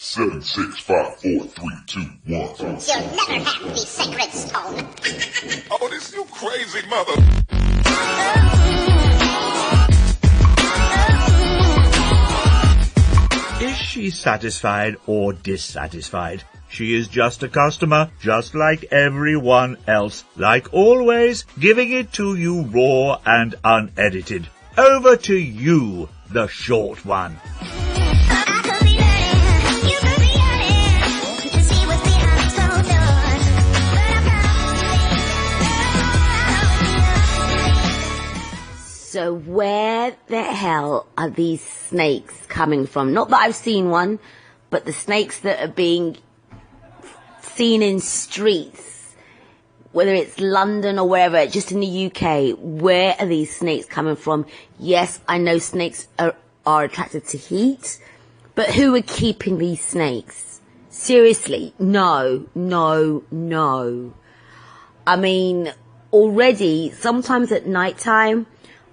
7, 6, 5, 4, 3, 2, 1. You'll never have the sacred stone. Oh, this you crazy mother. Is she satisfied or dissatisfied? She is just a customer, just like everyone else. Like always, giving it to you raw and unedited. Over to you, the short one. So where the hell are these snakes coming from? Not that I've seen one, but the snakes that are being seen in streets, whether it's London or wherever, just in the UK, where are these snakes coming from? Yes, I know snakes are attracted to heat, but who are keeping these snakes? Seriously, no. I mean, already, sometimes at night time,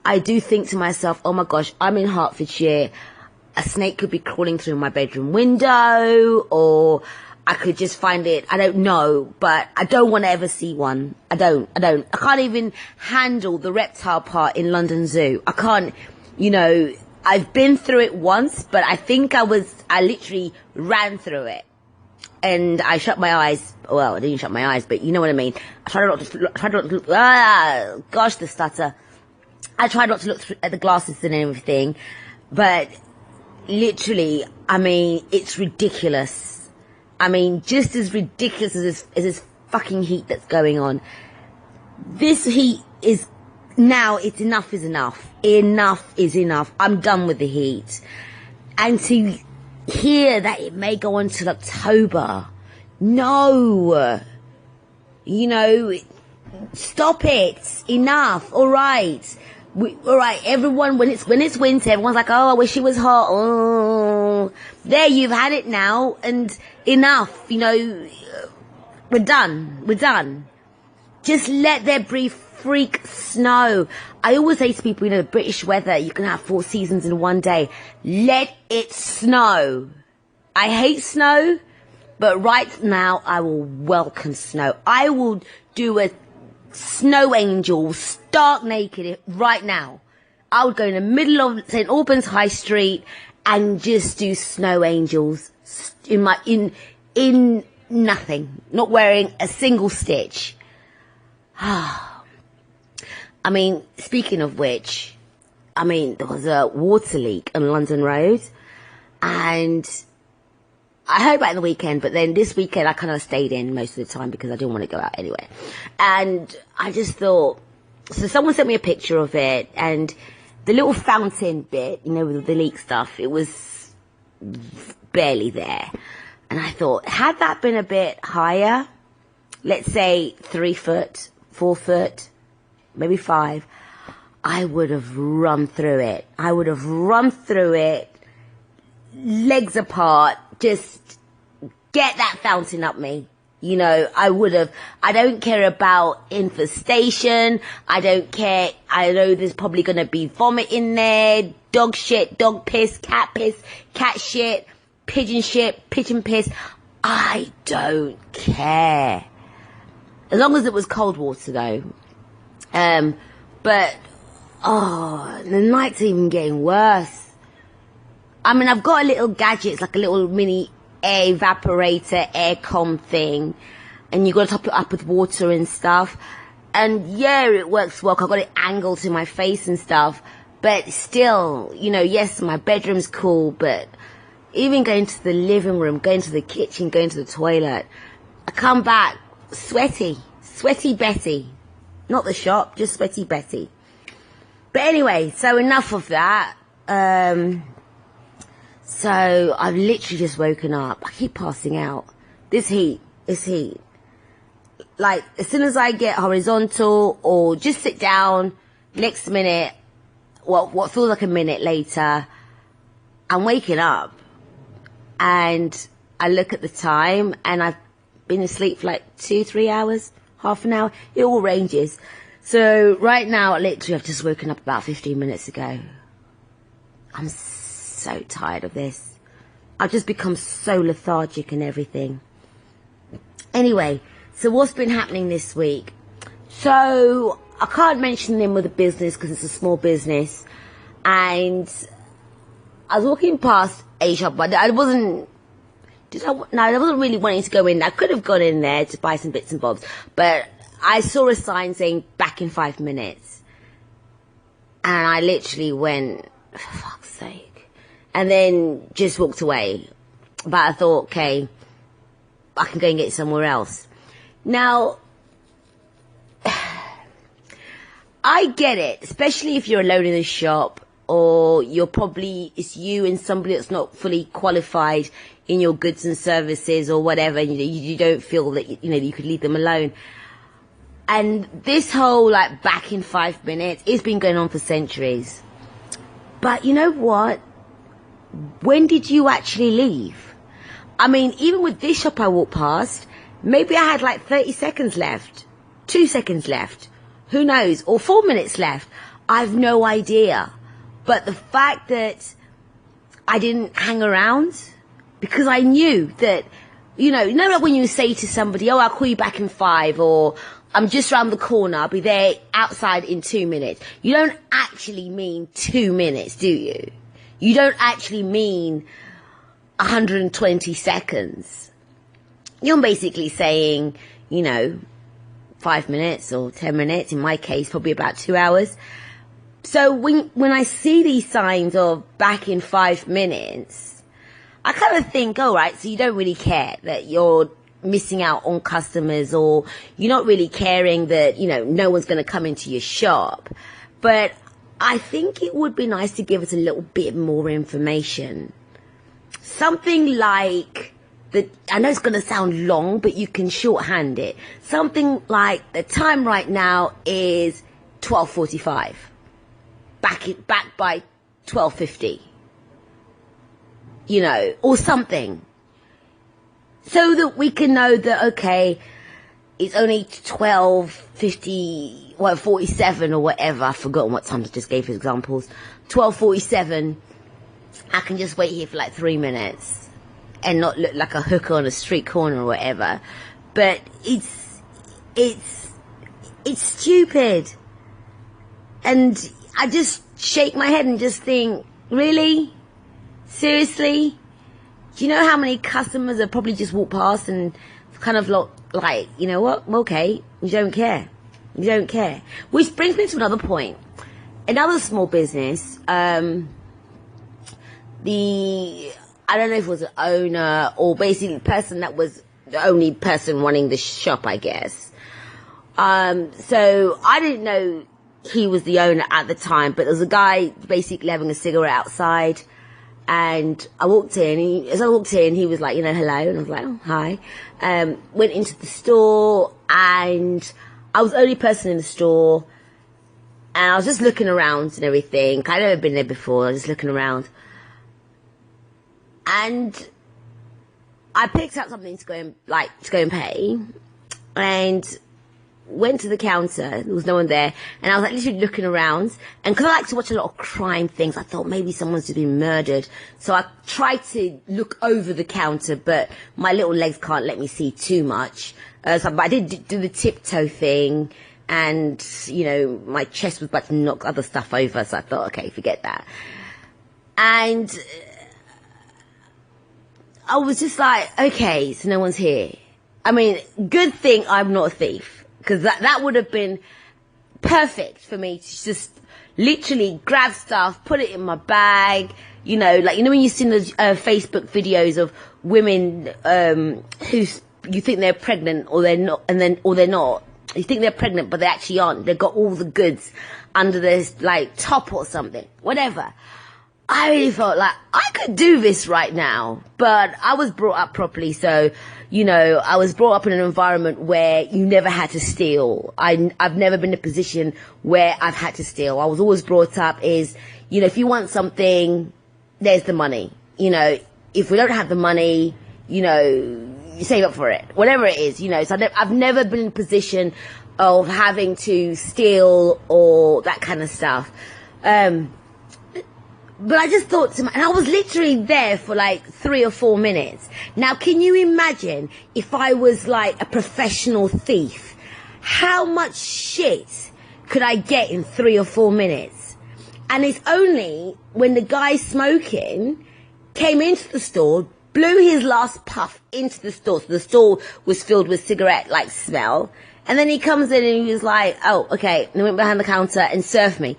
I do think to myself, oh my gosh, I'm in Hertfordshire. A snake could be crawling through my bedroom window, or I could just find it. I don't know, but I don't want to ever see one. I don't. I can't even handle the reptile part in London Zoo. I can't, I've been through it once, but I think I literally ran through it. And I shut my eyes. Well, I didn't shut my eyes, but you know what I mean. I tried not to gosh, the stutter. I tried not to look at the glasses and everything, but literally, I mean, it's ridiculous. I mean, just as ridiculous as this fucking heat that's going on. This heat is, now it's enough is enough. Enough is enough. I'm done with the heat. And to hear that it may go on till October, no. Stop it. Enough. All right. All right, everyone, when it's winter, everyone's like, oh, I wish it was hot. Oh, there, you've had it now, and enough, we're done. Just let there be freak snow. I always say to people, the British weather, you can have 4 seasons in one day. Let it snow. I hate snow, but right now, I will welcome snow. I will do a snow angel, stark naked right now. I would go in the middle of St. Albans High Street and just do snow angels in nothing, not wearing a single stitch. I mean, speaking of which, there was a water leak on London Road, and I heard about it the weekend, but then this weekend I kind of stayed in most of the time because I didn't want to go out anyway. And I just thought, so someone sent me a picture of it, and the little fountain bit, with the leak stuff, it was barely there. And I thought, had that been a bit higher, let's say 3 foot, 4 foot, maybe 5, I would have run through it. Legs apart, just get that fountain up me. I would have. I don't care about infestation. I don't care. I know there's probably going to be vomit in there, dog shit, dog piss, cat shit, pigeon piss. I don't care. As long as it was cold water though. But, the night's even getting worse. I've got a little gadget, it's like a little mini air evaporator, aircon thing, and you got to top it up with water and stuff. And yeah, it works well. I've got it angled to my face and stuff, but still, yes, my bedroom's cool, but even going to the living room, going to the kitchen, going to the toilet, I come back sweaty Betty. Not the shop, just sweaty Betty. But anyway, so enough of that. So I've literally just woken up. I keep passing out. This heat. Like, as soon as I get horizontal or just sit down, next minute, what feels like a minute later, I'm waking up. And I look at the time, and I've been asleep for like 2-3 hours, half an hour. It all ranges. So right now, literally, I've just woken up about 15 minutes ago. I'm so tired of this. I've just become so lethargic and everything. Anyway, so what's been happening this week? So I can't mention the name of the business because it's a small business, and I was walking past a shop, but I wasn't really wanting to go in. I could have gone in there to buy some bits and bobs, but I saw a sign saying back in 5 minutes, and I literally went, for fuck's sake, and then just walked away. But I thought, okay, I can go and get somewhere else. Now, I get it, especially if you're alone in the shop, or it's you and somebody that's not fully qualified in your goods and services or whatever, and you don't feel that, you could leave them alone. And this whole, back in 5 minutes, it's been going on for centuries. But you know what? When did you actually leave? I mean, even with this shop I walked past, maybe I had 30 seconds left, 2 seconds left, who knows, or 4 minutes left. I've no idea. But the fact that I didn't hang around, because I knew that, when you say to somebody, oh, I'll call you back in 5, or I'm just round the corner, I'll be there outside in 2 minutes. You don't actually mean 2 minutes, do you? You don't actually mean 120 seconds. You're basically saying, 5 minutes or 10 minutes, in my case, probably about 2 hours. So when I see these signs of back in 5 minutes, I kind of think, all right, so you don't really care that you're missing out on customers, or you're not really caring that, no one's going to come into your shop. But I think it would be nice to give us a little bit more information. Something like I know it's going to sound long, but you can shorthand it. Something like the time right now is 12:45. Back by 12:50. Or something. So that we can know that, okay, it's only 12:50, 47 or whatever. I've forgotten what time I just gave as examples. 12:47. I can just wait here for 3 minutes and not look like a hooker on a street corner or whatever. But it's stupid. And I just shake my head and just think, really? Seriously? Do you know how many customers have probably just walked past and kind of you know what? Okay, you don't care. You don't care. Which brings me to another point. Another small business, I don't know if it was an owner or basically the person that was the only person running the shop, I guess. So I didn't know he was the owner at the time, but there was a guy basically having a cigarette outside, and I walked in. As I walked in, he was like, hello, and I was like, oh, hi. Went into the store, and I was the only person in the store, and I was just looking around and everything. I'd never been there before. I was just looking around, and I picked up something to go and pay, and went to the counter. There was no one there, and I was literally looking around, and because I like to watch a lot of crime things, I thought maybe someone's just been murdered, so I tried to look over the counter, but my little legs can't let me see too much, but I did do the tiptoe thing, and my chest was about to knock other stuff over, so I thought, okay, forget that. And I was just like, okay, so no one's here. I mean, good thing I'm not a thief. Because that would have been perfect for me to just literally grab stuff, put it in my bag, when you see those Facebook videos of women who you think they're pregnant or they're not, or they're not. You think they're pregnant, but they actually aren't. They've got all the goods under their top or something, whatever. I really felt like I could do this right now, but I was brought up properly, so I was brought up in an environment where you never had to steal. I've never been in a position where I've had to steal. I was always brought up if you want something, there's the money. If we don't have the money, you save up for it. Whatever it is, so I've never been in a position of having to steal or that kind of stuff. But I just thought to myself, and I was literally there for like 3 or 4 minutes. Now, can you imagine if I was like a professional thief? How much shit could I get in 3 or 4 minutes? And it's only when the guy smoking came into the store, blew his last puff into the store, so the store was filled with cigarette-like smell, and then he comes in and he was like, oh, okay, and he went behind the counter and served me.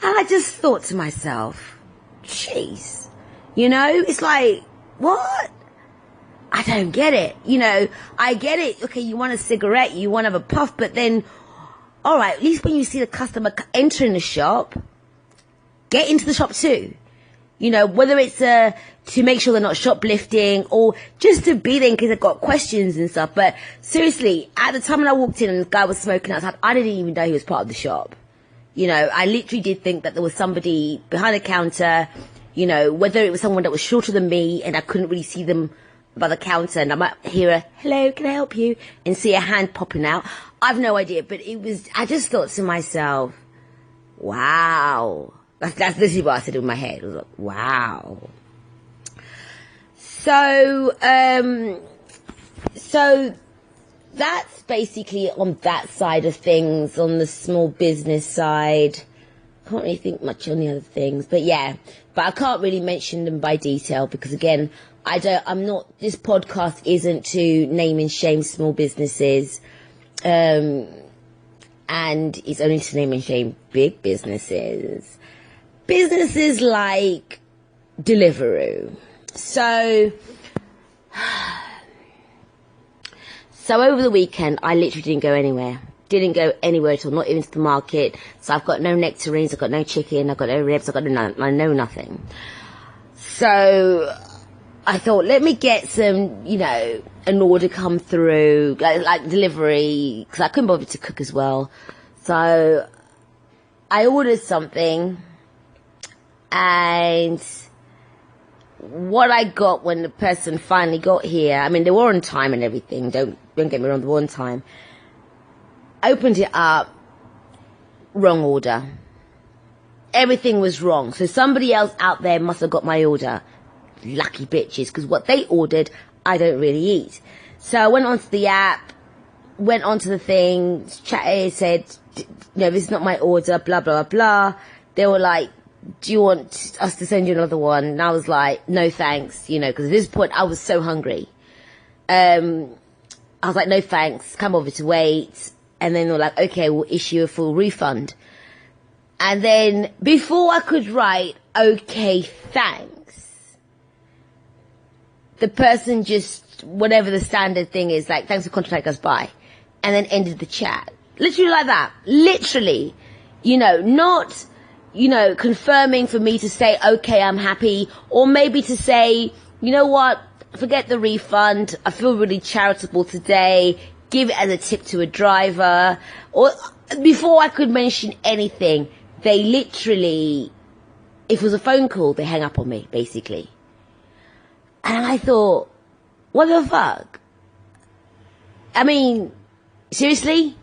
And I just thought to myself, jeez, you know, it's like, what? I don't get it. You know, I get it. Okay, you want a cigarette, you want to have a puff, but then, all right, at least when you see the customer entering the shop, get into the shop too. You know, whether it's to make sure they're not shoplifting or just to be there in case they've got questions and stuff. But seriously, at the time when I walked in and the guy was smoking outside, I didn't even know he was part of the shop. You know, I literally did think that there was somebody behind the counter, you know, whether it was someone that was shorter than me and I couldn't really see them by the counter and I might hear a, hello, can I help you? And see a hand popping out. I've no idea, but I just thought to myself, wow. That's this is what I said in my head. I was like, wow. So that's basically on that side of things, on the small business side. Can't really think much on the other things, but yeah. But I can't really mention them by detail because again, this podcast isn't to name and shame small businesses. And it's only to name and shame big businesses. Businesses like Deliveroo. So over the weekend, I literally didn't go anywhere. Didn't go anywhere at all, not even to the market. So I've got no nectarines, I've got no chicken, I've got no ribs, I know nothing. So I thought, let me get some, you know, an order come through, like delivery, because I couldn't bother to cook as well. So I ordered something. And what I got when the person finally got here, I mean, they were on time and everything. Don't get me wrong, they were on time. I opened it up, wrong order. Everything was wrong. So somebody else out there must have got my order. Lucky bitches, because what they ordered, I don't really eat. So I went onto the app, went onto the thing, chatted, said, no, this is not my order, blah, blah, blah. They were like, do you want us to send you another one? And I was like, no thanks, you know, because at this point I was so hungry. I was like, no thanks, come over to wait. And then they were like, okay, we'll issue a full refund. And then before I could write, okay, thanks, the person just, whatever the standard thing is, like, thanks for contacting us, bye. And then ended the chat. Literally like that. Literally. You know, not, you know, confirming for me to say, okay, I'm happy, or maybe to say, you know what, forget the refund, I feel really charitable today, give it as a tip to a driver, or before I could mention anything, they literally, if it was a phone call, they hang up on me, basically. And I thought, what the fuck? I mean, seriously?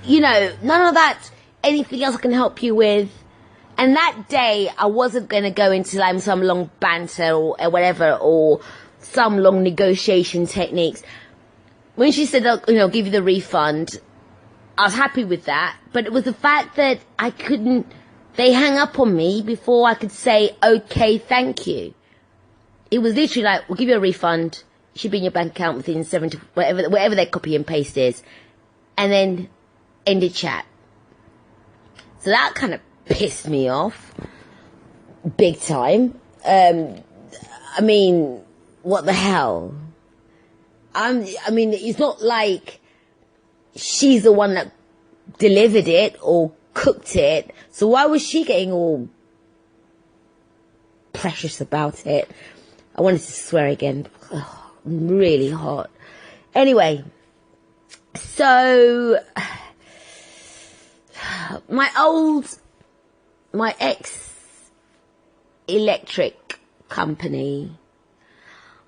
You know, none of that, anything else I can help you with. And that day, I wasn't going to go into like some long banter or whatever, or some long negotiation techniques. When she said, you know, give you the refund, I was happy with that. But it was the fact that I couldn't, they hang up on me before I could say, okay, thank you. It was literally like, we'll give you a refund. It should be in your bank account within 7 to, whatever their copy and paste is. And then ended chat. So that kind of pissed me off. Big time. I mean, what the hell? I mean, it's not like she's the one that delivered it or cooked it. So why was she getting all precious about it? I wanted to swear again. Oh, really hot. Anyway, so my ex-electric company,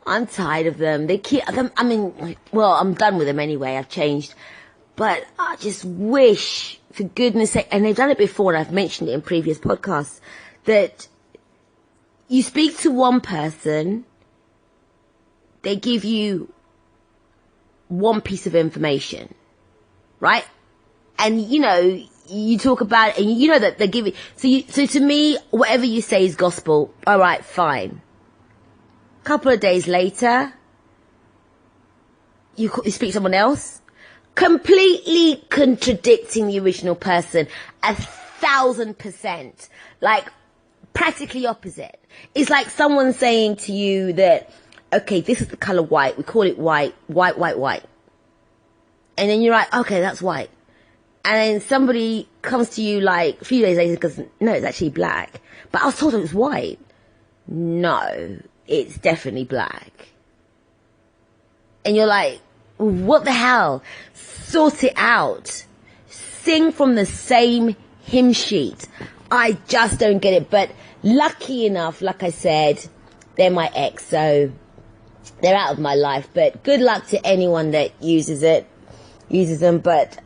I'm tired of them. They keep, I mean, well, I'm done with them anyway. I've changed. But I just wish, for goodness sake, and they've done it before, and I've mentioned it in previous podcasts, that you speak to one person, they give you one piece of information, right? And, you know, you talk about it and you know that they're giving, so to me, whatever you say is gospel. All right, fine. Couple of days later, you speak to someone else, completely contradicting the original person, 1,000%, like practically opposite. It's like someone saying to you that, okay, this is the color white. We call it white. And then you're like, okay, that's white. And then somebody comes to you like a few days later and goes, no, it's actually black. But I was told it was white. No, it's definitely black. And you're like, what the hell? Sort it out. Sing from the same hymn sheet. I just don't get it. But lucky enough, like I said, they're my ex, so they're out of my life. But good luck to anyone that uses them. But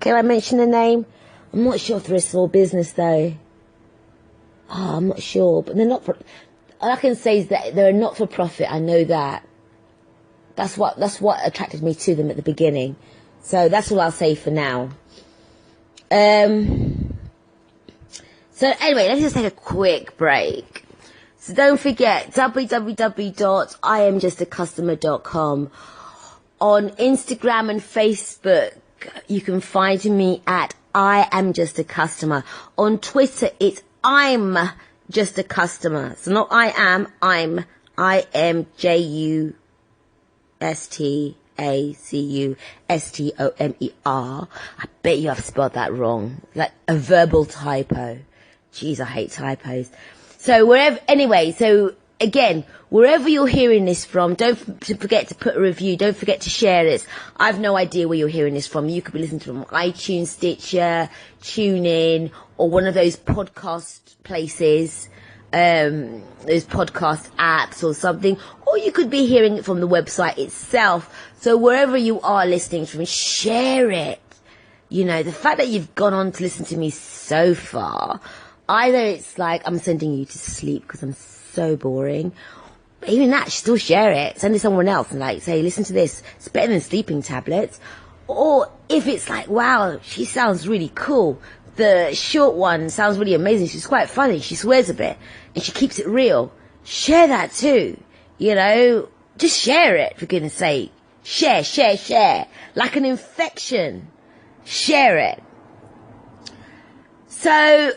can I mention a name? I'm not sure if they're a small business though. Oh, I'm not sure, but they're not. All I can say is that they're a not-for-profit. I know that. That's what attracted me to them at the beginning. So that's all I'll say for now. So anyway, let's just take a quick break. So don't forget www.iamjustacustomer.com. On Instagram and Facebook, you can find me at I Am Just a Customer. On Twitter, it's I'm Just a Customer. So not I am, I'm. I am JUSTACUSTOMER. I bet you I've spelled that wrong. Like a verbal typo. Jeez, I hate typos. So again, wherever you're hearing this from, don't forget to put a review. Don't forget to share this. I've no idea where you're hearing this from. You could be listening to it from iTunes, Stitcher, TuneIn, or one of those podcast places, those podcast apps or something. Or you could be hearing it from the website itself. So wherever you are listening from, share it. You know, the fact that you've gone on to listen to me so far, either it's like I'm sending you to sleep because I'm so boring. But even that, still share it. Send it to someone else and like say, listen to this. It's better than sleeping tablets. Or if it's like, wow, she sounds really cool. The short one sounds really amazing. She's quite funny. She swears a bit and she keeps it real. Share that too. You know, just share it for goodness sake. Share. Like an infection. Share it. So,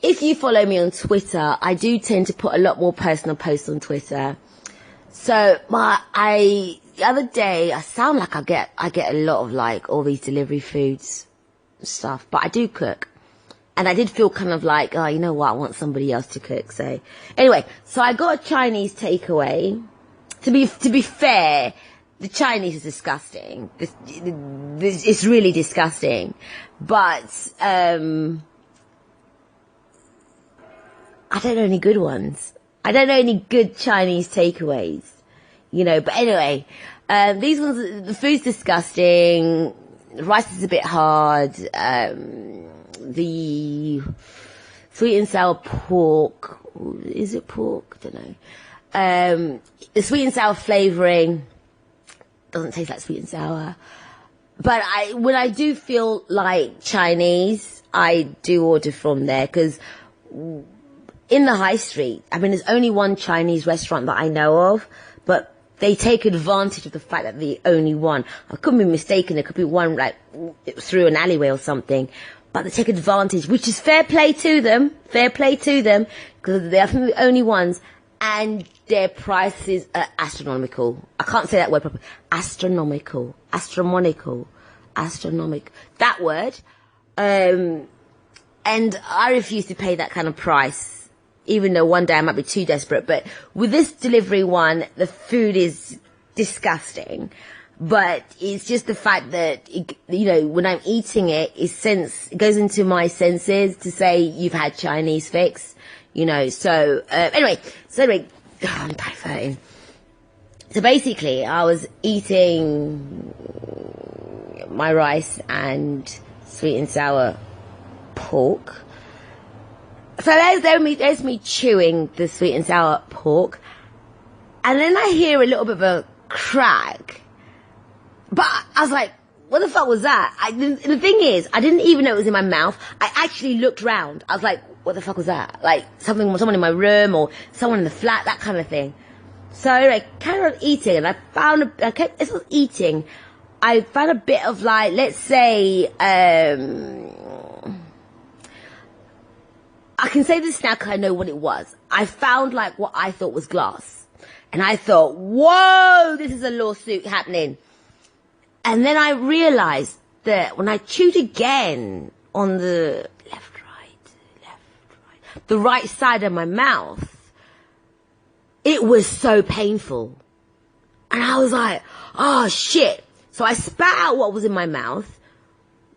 if you follow me on Twitter, I do tend to put a lot more personal posts on Twitter. So, the other day, I sound like I get a lot of like all these delivery foods stuff, but I do cook. And I did feel kind of like, oh, you know what, I want somebody else to cook. So, anyway, so I got a Chinese takeaway. To be fair, the Chinese is disgusting. It's really disgusting. But, I don't know any good ones. I don't know any good Chinese takeaways. You know, but anyway, these ones, the food's disgusting. The rice is a bit hard. The sweet and sour pork, is it pork? I don't know. The sweet and sour flavouring doesn't taste like sweet and sour. But when I do feel like Chinese, I do order from there because in the high street, I mean, there's only one Chinese restaurant that I know of, but they take advantage of the fact that the only one. I could be mistaken. There could be one like through an alleyway or something, but they take advantage, which is fair play to them. Fair play to them because they're the only ones. And their prices are astronomical. I can't say that word properly. Astronomical. That word. And I refuse to pay that kind of price, even though one day I might be too desperate. But with this delivery one, the food is disgusting. But it's just the fact that, when I'm eating it, it goes into my senses to say you've had Chinese fix. Anyway, I'm diverting. So basically, I was eating my rice and sweet and sour pork, So there's me chewing the sweet and sour pork. And then I hear a little bit of a crack. But I was like, what the fuck was that? The thing is, I didn't even know it was in my mouth. I actually looked round. I was like, what the fuck was that? Like, someone in my room or someone in the flat, that kind of thing. So I carried on eating, and I found, as I was eating, I found a bit of like, let's say, I can say this now because I know what it was. I found like what I thought was glass. And I thought, whoa, this is a lawsuit happening. And then I realized that when I chewed again on the the right side of my mouth, it was so painful. And I was like, oh shit. So I spat out what was in my mouth,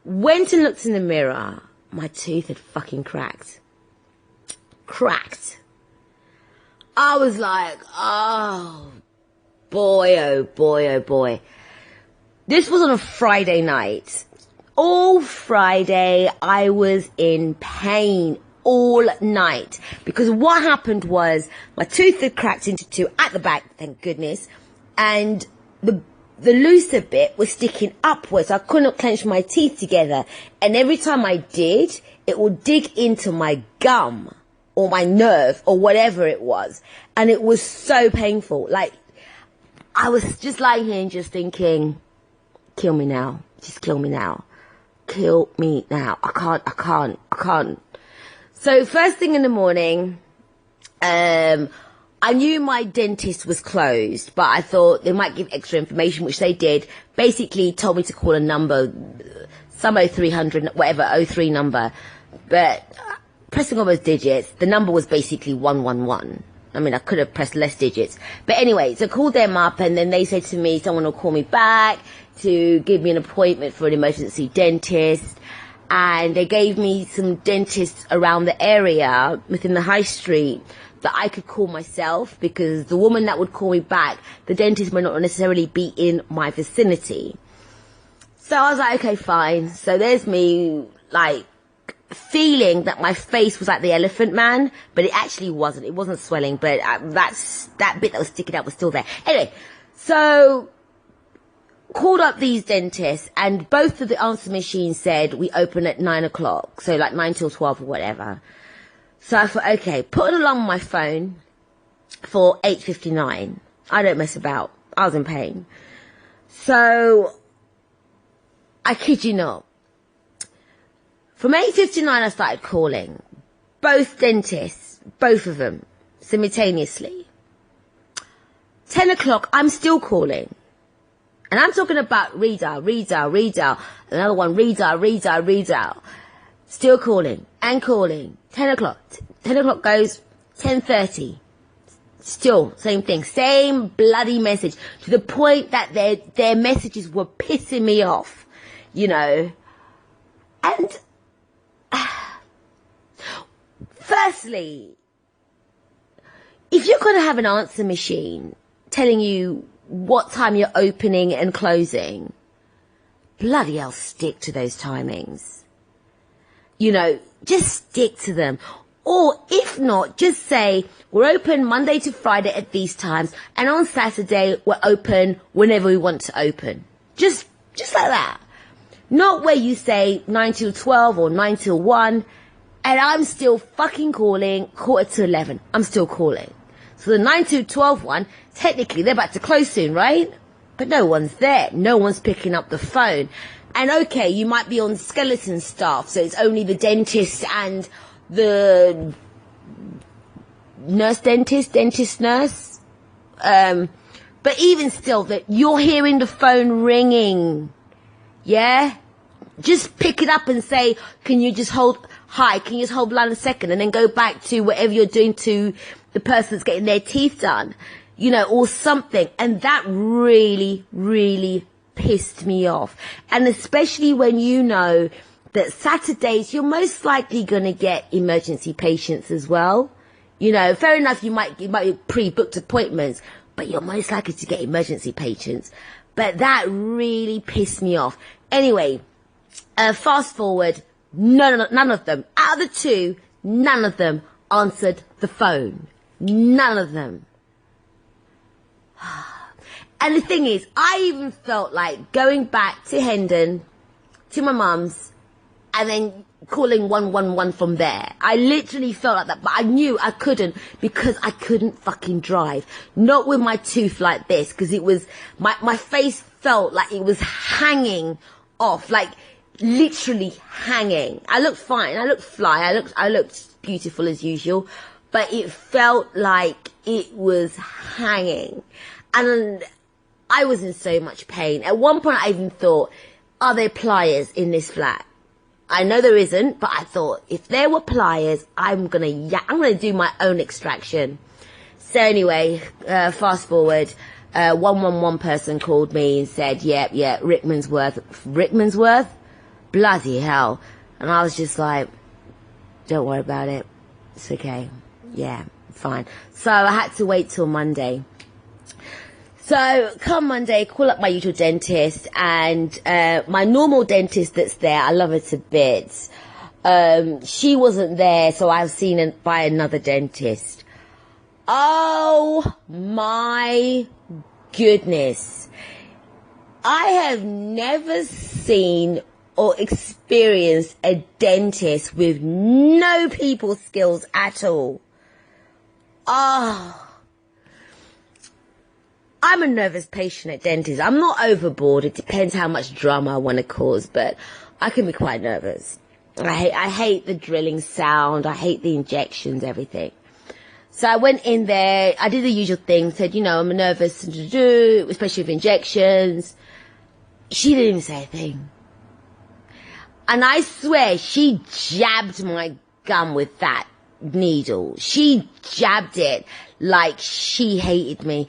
went and looked in the mirror. My tooth had fucking cracked. I was like, oh boy, oh boy, oh boy. This was on a Friday night. All Friday, I was in pain all night. Because what happened was, my tooth had cracked into two at the back, thank goodness. And the looser bit was sticking upwards. So I could not clench my teeth together. And every time I did, it would dig into my gum or my nerve or whatever it was. And it was so painful. Like, I was just lying here and just thinking, kill me now. Just kill me now. Kill me now. I can't. So first thing in the morning, I knew my dentist was closed, but I thought they might give extra information, which they did. Basically told me to call a number, some 0300, whatever, 03 number. But pressing all those digits, the number was basically 111. I mean, I could have pressed less digits. But anyway, so I called them up, and then they said to me, someone will call me back to give me an appointment for an emergency dentist. And they gave me some dentists around the area within the high street that I could call myself, because the woman that would call me back, the dentist might not necessarily be in my vicinity. So I was like, okay, fine. So there's me, like, feeling that my face was like the Elephant Man, but it actually wasn't. It wasn't swelling, but that bit that was sticking out was still there. Anyway, so called up these dentists, and both of the answer machines said we open at 9 o'clock, so like 9 till 12 or whatever. So I thought, okay, put an alarm on my phone for 8:59. I don't mess about. I was in pain. So I kid you not, from 8:59 I started calling both dentists, both of them, simultaneously. 10 o'clock, I'm still calling. And I'm talking about redial. Another one, redial. Still calling and calling. 10 o'clock. 10 o'clock goes, 10:30. Still, same thing. Same bloody message. To the point that their messages were pissing me off. You know. And firstly, if you're going to have an answer machine telling you what time you're opening and closing, bloody hell, stick to those timings. You know, just stick to them. Or if not, just say, we're open Monday to Friday at these times, and on Saturday we're open whenever we want to open. Just like that. Not where you say 9 till 12 or 9 till 1, and I'm still fucking calling 11:15. I'm still calling. So the 9 to 12 one, technically they're about to close soon, right? But no one's there. No one's picking up the phone. And okay, you might be on skeleton staff, so it's only the dentist and the dentist-nurse. But even still, that you're hearing the phone ringing. Yeah? Just pick it up and say, can you just hold the line a second, and then go back to whatever you're doing to the person that's getting their teeth done, you know, or something. And that really, really pissed me off. And especially when you know that Saturdays, you're most likely going to get emergency patients as well. You know, fair enough, you might be pre-booked appointments, but you're most likely to get emergency patients. But that really pissed me off. Anyway, fast forward, none of them. Out of the two, none of them answered the phone. None of them. And the thing is, I even felt like going back to Hendon, to my mum's, and then calling 111 from there. I literally felt like that, but I knew I couldn't because I couldn't fucking drive. Not with my tooth like this, because it was, my face felt like it was hanging off, like literally hanging. I looked fine, I looked fly, I looked beautiful as usual, but it felt like it was hanging. And I was in so much pain. At one point I even thought, are there pliers in this flat? I know there isn't, but I thought if there were pliers, I'm gonna do my own extraction. So anyway, fast forward, 111 person called me and said, yeah, Rickmansworth? Bloody hell. And I was just like, don't worry about it. It's okay. Yeah, fine. So I had to wait till Monday. So come Monday, call up my usual dentist, and my normal dentist that's there, I love her to bits. She wasn't there, so I was seen by another dentist. Oh my goodness. I have never seen or experienced a dentist with no people skills at all. Oh. I'm a nervous patient at dentists. I'm not overboard. It depends how much drama I want to cause, but I can be quite nervous. I hate the drilling sound. I hate the injections, everything. So I went in there. I did the usual thing. Said, I'm nervous, especially with injections. She didn't even say a thing. And I swear she jabbed my gum with that needle. She jabbed it like she hated me.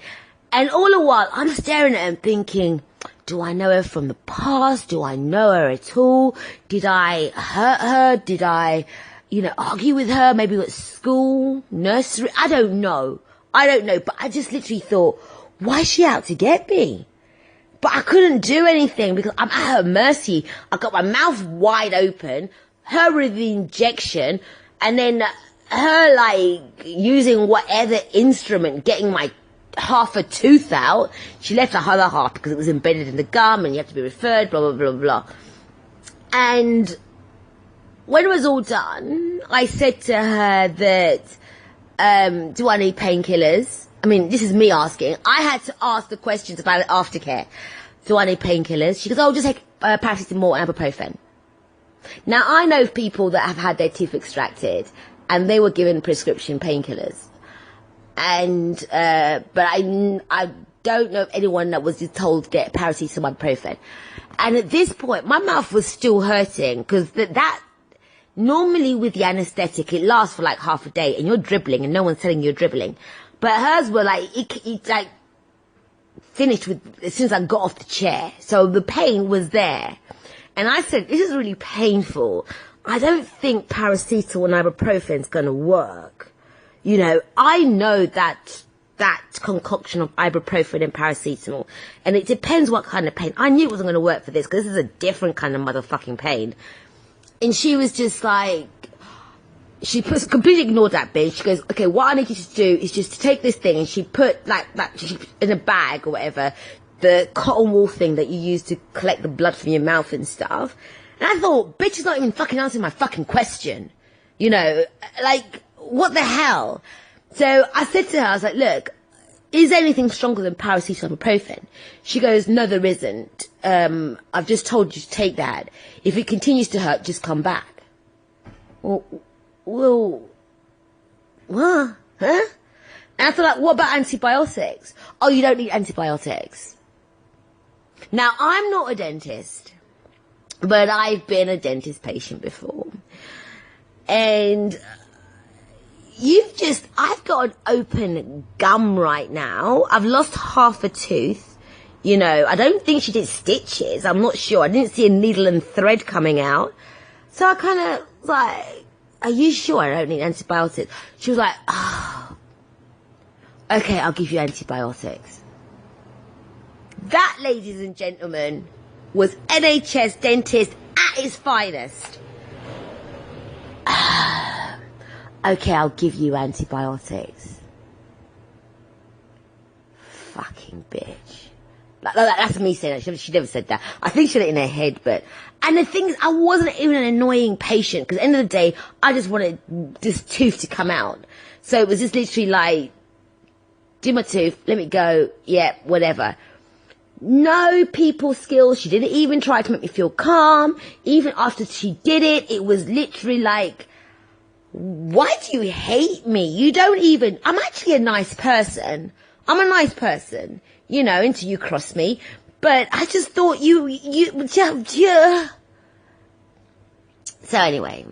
And all the while, I'm staring at him thinking, do I know her from the past? Do I know her at all? Did I hurt her? Did I, argue with her? Maybe at school, nursery? I don't know. But I just literally thought, why is she out to get me? But I couldn't do anything because I'm at her mercy. I got my mouth wide open, her with the injection, and then her using whatever instrument, getting my half a tooth out. She left the other half because it was embedded in the gum and you have to be referred, blah, blah, blah, blah. And when it was all done, I said to her that, do I need painkillers? I mean, this is me asking. I had to ask the questions about aftercare. Do I need painkillers? She goes, just take paracetamol and ibuprofen. Now, I know people that have had their teeth extracted and they were given prescription painkillers. And, but I don't know of anyone that was just told to get paracetamol, ibuprofen. And at this point, my mouth was still hurting because that normally with the anesthetic, it lasts for half a day and you're dribbling and no one's telling you you're dribbling. But hers were it finished with, as soon as I got off the chair. So the pain was there. And I said, this is really painful. I don't think paracetamol and ibuprofen's going to work. I know that concoction of ibuprofen and paracetamol, and it depends what kind of pain. I knew it wasn't going to work for this because this is a different kind of motherfucking pain. And she was just she completely ignored that bitch. She goes, okay, what I need you to do is just to take this thing, and she put in a bag or whatever, the cotton wool thing that you use to collect the blood from your mouth and stuff. And I thought, bitch is not even fucking answering my fucking question. What the hell? So I said to her, I was like, look, is there anything stronger than paracetamol, ibuprofen? She goes, no, there isn't. I've just told you to take that. If it continues to hurt, just come back. Well, what? Huh? And I thought, what about antibiotics? Oh, you don't need antibiotics. Now, I'm not a dentist, but I've been a dentist patient before. And I've got an open gum right now. I've lost half a tooth. I don't think she did stitches. I'm not sure. I didn't see a needle and thread coming out. So I kind of are you sure I don't need antibiotics? She was like, okay, I'll give you antibiotics. That, ladies and gentlemen, was NHS dentist at his finest. okay, I'll give you antibiotics. Fucking bitch. That's me saying that. She never said that. I think she had it in her head, but... And the thing is, I wasn't even an annoying patient, because at the end of the day, I just wanted this tooth to come out. So it was just literally like, do my tooth, let me go, yeah, whatever. No people skills. She didn't even try to make me feel calm. Even after she did it, it was literally like, why do you hate me? You don't even... I'm actually a nice person. I'm a nice person, you know, until you cross me. But I just thought you. So anyway,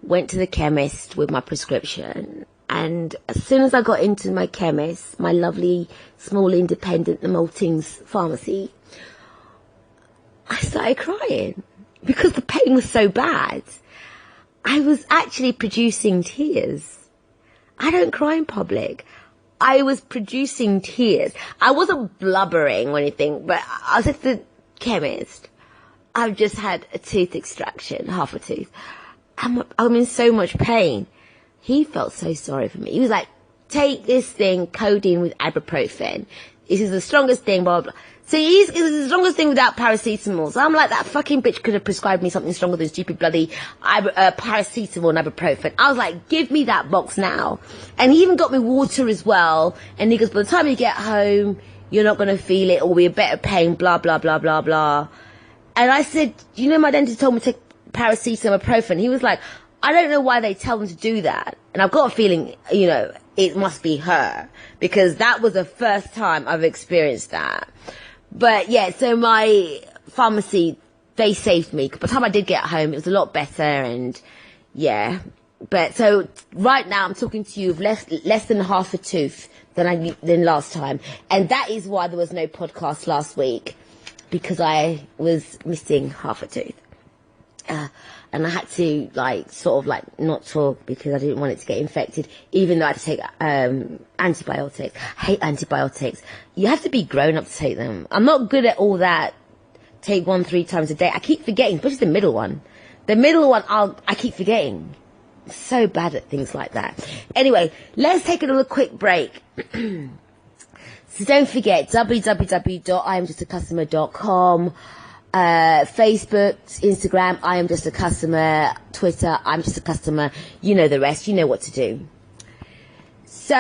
went to the chemist with my prescription. And as soon as I got into my chemist, my lovely, small, independent Maltings pharmacy, I started crying because the pain was so bad. I was actually producing tears. I don't cry in public. I was producing tears. I wasn't blubbering or anything, but I was at the chemist. I've just had a tooth extraction, half a tooth. I'm in so much pain. He felt so sorry for me. He was like, take this thing, codeine with ibuprofen. This is the strongest thing, blah, blah, blah. So it's the strongest thing without paracetamol. So I'm like, that fucking bitch could have prescribed me something stronger than stupid bloody paracetamol and ibuprofen. I was like, give me that box now. And he even got me water as well. And he goes, by the time you get home, you're not going to feel it, or we're better pain, blah, blah, blah, blah, blah. And I said, you know, my dentist told me to take paracetamol and ibuprofen. He was like, I don't know why they tell them to do that. And I've got a feeling, you know, it must be her, because that was the first time I've experienced that. But yeah, so my pharmacy, they saved me. By the time I did get home, it was a lot better, and yeah. But so right now I'm talking to you with less than half a tooth than last time. And that is why there was no podcast last week, because I was missing half a tooth. And I had to sort of not talk because I didn't want it to get infected, even though I had to take antibiotics. I hate antibiotics. You have to be grown up to take them. I'm not good at all that. Take 1-3 times a day. I keep forgetting, especially the middle one. The middle one, I keep forgetting. I'm so bad at things like that. Anyway, let's take another quick break. So don't forget, www.IamJustAcustomer.com. Facebook, Instagram, I am just a customer. Twitter, I'm just a customer. You know the rest. You know what to do. So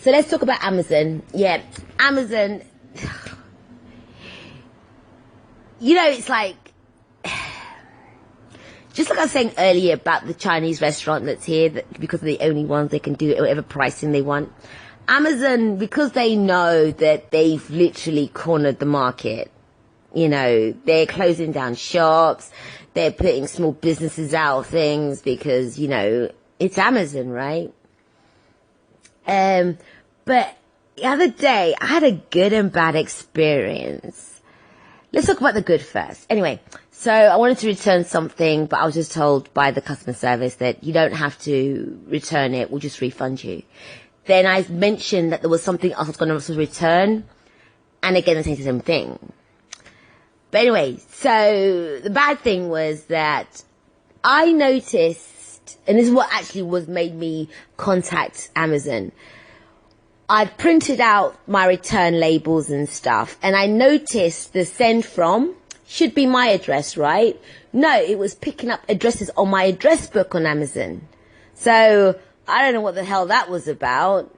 let's talk about Amazon. Yeah, Amazon. You know, it's like, just like I was saying earlier about the Chinese restaurant that's here, that because they're the only ones they can do whatever pricing they want. Amazon, because they know that they've literally cornered the market, you know, they're closing down shops, they're putting small businesses out of things because, you know, it's Amazon, right? But the other day, I had a good and bad experience. Let's talk about the good first. Anyway, so I wanted to return something, but I was just told by the customer service that you don't have to return it, we'll just refund you. Then I mentioned that there was something else I was going to return. And again, they say the same thing. But anyway, so the bad thing was that I noticed, and this is what actually made me contact Amazon. I'd printed out my return labels and stuff, and I noticed the send from should be my address, right? No, it was picking up addresses on my address book on Amazon. So I don't know what the hell that was about.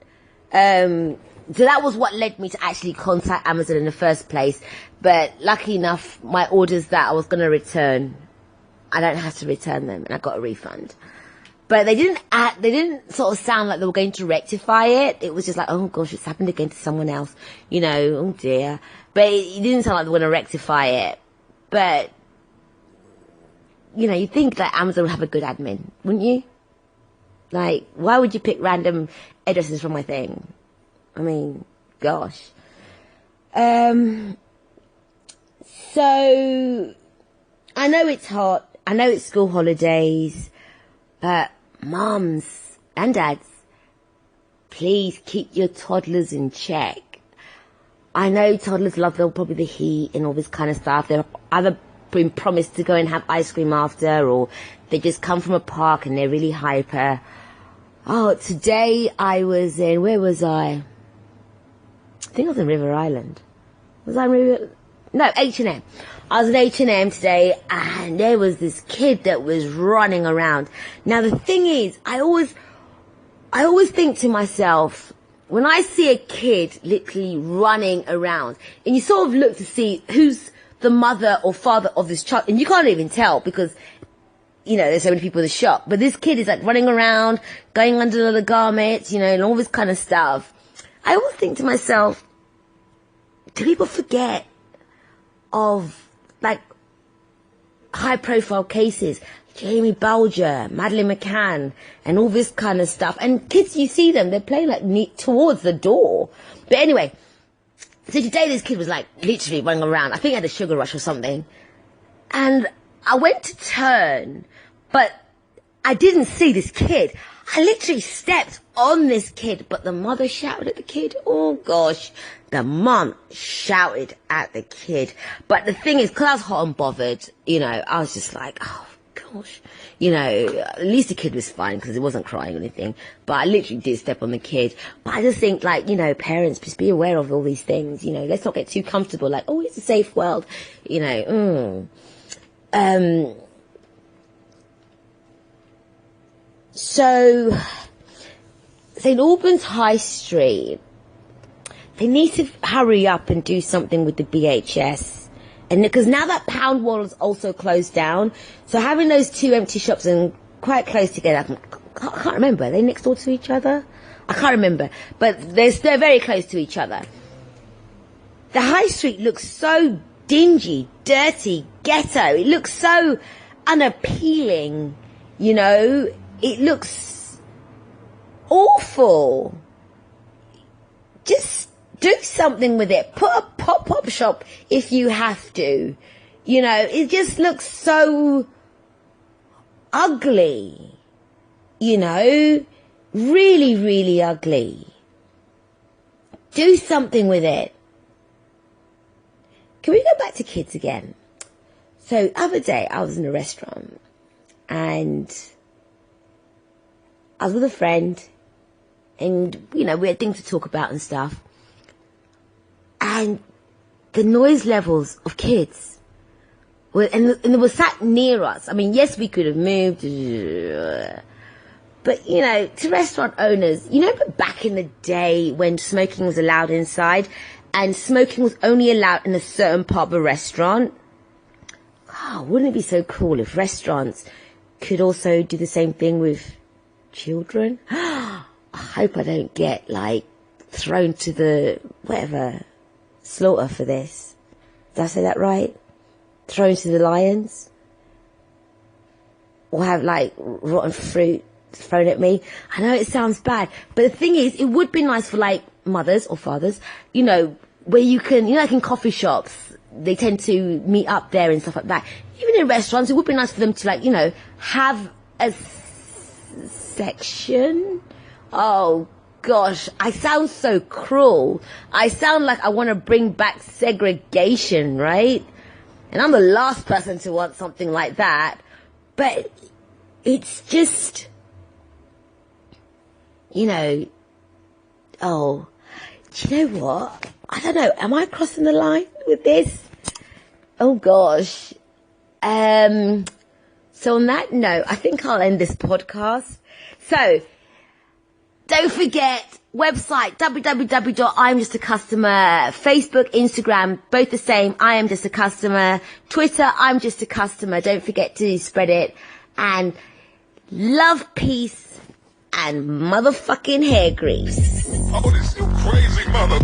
So that was what led me to actually contact Amazon in the first place. But lucky enough, my orders that I was going to return, I don't have to return them, and I got a refund. But they didn't sort of sound like they were going to rectify it. It was just like, oh gosh, it's happened again to someone else. You know, oh dear. But it didn't sound like they were going to rectify it. But, you know, you'd think that Amazon would have a good admin, wouldn't you? Like, why would you pick random addresses from my thing? I mean, gosh. So, I know it's hot. I know it's school holidays. But, moms and dads, please keep your toddlers in check. I know toddlers love probably the heat and all this kind of stuff. There are other been promised to go and have ice cream after, or they just come from a park and they're really hyper. Oh, today I was in, where was I? I think I was in River Island. Was I in River? No, H&M. I was at H&M today, and there was this kid that was running around. Now the thing is, I always think to myself, when I see a kid literally running around, and you sort of look to see who's the mother or father of this child, and you can't even tell because, you know, there's so many people in the shop, but this kid is like running around, going under the garments, you know, and all this kind of stuff. I always think to myself, do people forget of, like, high-profile cases? Jamie Bulger, Madeleine McCann, and all this kind of stuff. And kids, you see them, they're playing, like, towards the door. But anyway, so today this kid was, like, literally running around. I think he had a sugar rush or something. And I went to turn, but I didn't see this kid. I literally stepped on this kid, but the mother shouted at the kid. Oh, gosh. The mum shouted at the kid. But the thing is, because I was hot and bothered, you know, I was just like, oh, gosh. You know, at least the kid was fine because he wasn't crying or anything. But I literally did step on the kid. But I just think, like, you know, parents, just be aware of all these things. You know, let's not get too comfortable. Like, oh, it's a safe world. You know, So, St. Albans High Street, they need to hurry up and do something with the BHS. And because now that Pound Wall is also closed down, so having those two empty shops and quite close together, I can't remember, are they next door to each other? I can't remember, but they're very close to each other. The High Street looks so dingy, dirty, ghetto. It looks so unappealing, you know. It looks awful. Just do something with it. Put a pop-up shop if you have to. You know, it just looks so ugly. You know, really, really ugly. Do something with it. Can we go back to kids again? So, the other day, I was in a restaurant and I was with a friend and, you know, we had things to talk about and stuff. And the noise levels of kids were, and they were sat near us. I mean, yes, we could have moved, but, you know, to restaurant owners, you know, but back in the day when smoking was allowed inside and smoking was only allowed in a certain part of a restaurant, oh, wouldn't it be so cool if restaurants could also do the same thing with children? I hope I don't get, like, thrown to the, whatever, slaughter for this. Did I say that right? Thrown to the lions? Or have, like, rotten fruit thrown at me? I know it sounds bad, but the thing is, it would be nice for, like, mothers or fathers, you know, where you can, you know, like in coffee shops, they tend to meet up there and stuff like that. Even in restaurants, it would be nice for them to, like, you know, have a section. Oh gosh, I sound so cruel. I sound like I want to bring back segregation, right? And I'm the last person to want something like that. But it's just, you know, oh, do you know what? I don't know. Am I crossing the line with this? Oh gosh. So on that note, I think I'll end this podcast. So, don't forget, website, www.I'mJustACustomer, Facebook, Instagram, both the same, I am just a customer, Twitter, I'm just a customer, don't forget to spread it, and love, peace, and motherfucking hair grease. Oh, this you crazy mother.